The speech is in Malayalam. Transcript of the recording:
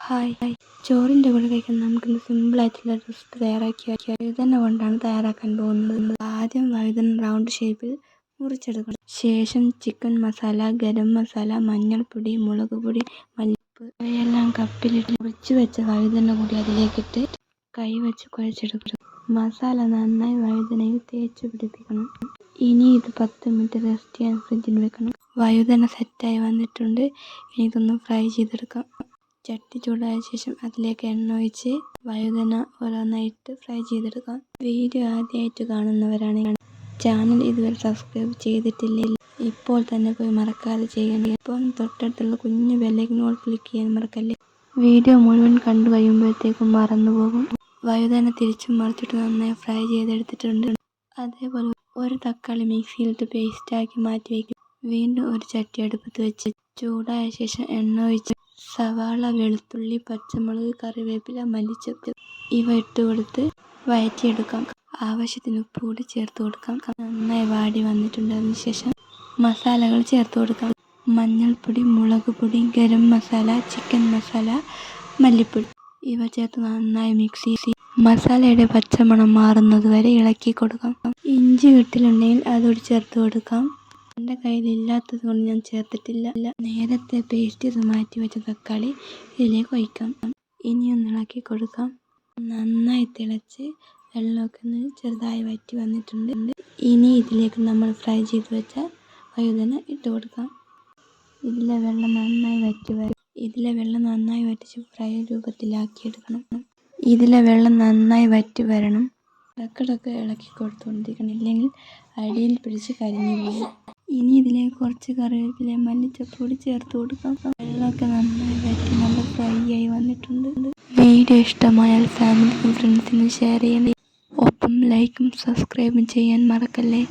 ഹായ്, ചോറിൻ്റെ കൂടെ കഴിക്കാൻ നമുക്കിന്ന് സിമ്പിളായിട്ടുള്ള റെസിപ്പി വഴുതന കൊണ്ടാണ് തയ്യാറാക്കാൻ പോകുന്നത്. ആദ്യം വഴുതന റൗണ്ട് ഷേപ്പിൽ മുറിച്ചെടുക്കണം. ശേഷം ചിക്കൻ മസാല, ഗരം മസാല, മഞ്ഞൾപ്പൊടി, മുളക് പൊടി, മല്ലിപ്പൊടി ഇവയെല്ലാം കപ്പിലിട്ട് മുറിച്ച് വെച്ച വഴുതന കൂടി അതിലേക്കിട്ട് കൈ വെച്ച് കുഴച്ചെടുക്കണം. മസാല നന്നായി വഴുതനയിൽ തേച്ച് പിടിപ്പിക്കണം. ഇനി ഇത് 10 മിനിറ്റ് റെസ്റ്റ് ചെയ്യാൻ ഫ്രിഡ്ജിൽ വെക്കണം. വഴുതന സെറ്റായി വന്നിട്ടുണ്ട്. ഇനി ഇതൊന്ന് ഫ്രൈ ചെയ്തെടുക്കാം. ചട്ടി ചൂടായ ശേഷം അതിലേക്ക് എണ്ണ ഒഴിച്ച് വഴുതന ഓരോന്നായിട്ട് ഫ്രൈ ചെയ്തെടുക്കാം. വീഡിയോ ആദ്യമായിട്ട് കാണുന്നവരാണെങ്കിൽ ചാനൽ ഇതുവരെ സബ്സ്ക്രൈബ് ചെയ്തിട്ടില്ലെങ്കിൽ ഇപ്പോൾ തന്നെ പോയി മറക്കാതെ ചെയ്യണം. ഇപ്പം തൊട്ടടുത്തുള്ള കുഞ്ഞു ബെല്ലൈക്കൺ ക്ലിക്ക് ചെയ്യാൻ മറക്കല്ലേ. വീഡിയോ മുഴുവൻ കണ്ടു കഴിയുമ്പോഴത്തേക്കും മറന്നുപോകും. വഴുതന തിരിച്ചും മറിച്ചിട്ട് നന്നായി ഫ്രൈ ചെയ്തെടുത്തിട്ടുണ്ട്. അതേപോലെ ഒരു തക്കാളി മിക്സിയിലിട്ട് പേസ്റ്റാക്കി മാറ്റി വയ്ക്കും. വീണ്ടും ഒരു ചട്ടി അടുപ്പത്ത് വെച്ച് ചൂടായ ശേഷം എണ്ണ ഒഴിച്ച് സവാള, വെളുത്തുള്ളി, പച്ചമുളക്, കറിവേപ്പില, മല്ലിച്ചപ്പ് ഇവ ഇട്ട് കൊടുത്ത് വഴറ്റിയെടുക്കാം. ആവശ്യത്തിന് ഉപ്പ് കൂടി ചേർത്ത് കൊടുക്കാം. നന്നായി വാടി വന്നിട്ടുണ്ട്. അതിനുശേഷം മസാലകൾ ചേർത്ത് കൊടുക്കാം. മഞ്ഞൾപ്പൊടി, മുളക് പൊടി, ഗരം മസാല, ചിക്കൻ മസാല, മല്ലിപ്പൊടി ഇവ ചേർത്ത് നന്നായി മിക്സ് ചെയ്ത് മസാലയുടെ പച്ചമണം മാറുന്നത് വരെ ഇളക്കി കൊടുക്കാം. ഇഞ്ചി വീട്ടിലുണ്ടെങ്കിൽ അതോട് ചേർത്ത് കൊടുക്കാം. എൻ്റെ കയ്യിലില്ലാത്തത് കൊണ്ട് ഞാൻ ചേർത്തിട്ടില്ല. നേരത്തെ പേസ്റ്റ് ചെയ്ത് മാറ്റി വെച്ച തക്കാളി ഇതിലേക്ക് ഒഴിക്കാം. ഇനിയൊന്ന് ഇളക്കി കൊടുക്കാം. നന്നായി തിളച്ച് വെള്ളമൊക്കെ ഒന്ന് ചെറുതായി വറ്റി വന്നിട്ടുണ്ട്. ഇനി ഇതിലേക്ക് നമ്മൾ ഫ്രൈ ചെയ്ത് വെച്ച വഴുതന ഇട്ട് കൊടുക്കാം. ഇതിലെ വെള്ളം നന്നായി വറ്റിച്ച് ഫ്രൈ രൂപത്തിലാക്കിയെടുക്കണം. ഇതിലെ വെള്ളം നന്നായി വറ്റി വരണം. ഇടക്കിടക്ക് ഇളക്കി കൊടുത്തുകൊണ്ടിരിക്കണം, ഇല്ലെങ്കിൽ അടിയിൽ പിടിച്ച് കരിഞ്ഞു പോകും. ഇനി ഇതിലേക്ക് കുറച്ച് കറിവേപ്പില, മല്ലിച്ചപ്പ് കൂടി ചേർത്ത് കൊടുക്കാം. വെള്ളമൊക്കെ നന്നായി വറ്റി നല്ല ഫ്രൈ ആയി വന്നിട്ടുണ്ട്. വീഡിയോ ഇഷ്ടമായാൽ ഫാമിലിക്കും ഫ്രണ്ട്സിനും ഷെയർ ചെയ്യണം. ഒപ്പം ലൈക്കും സബ്സ്ക്രൈബും ചെയ്യാൻ മറക്കല്ലേ.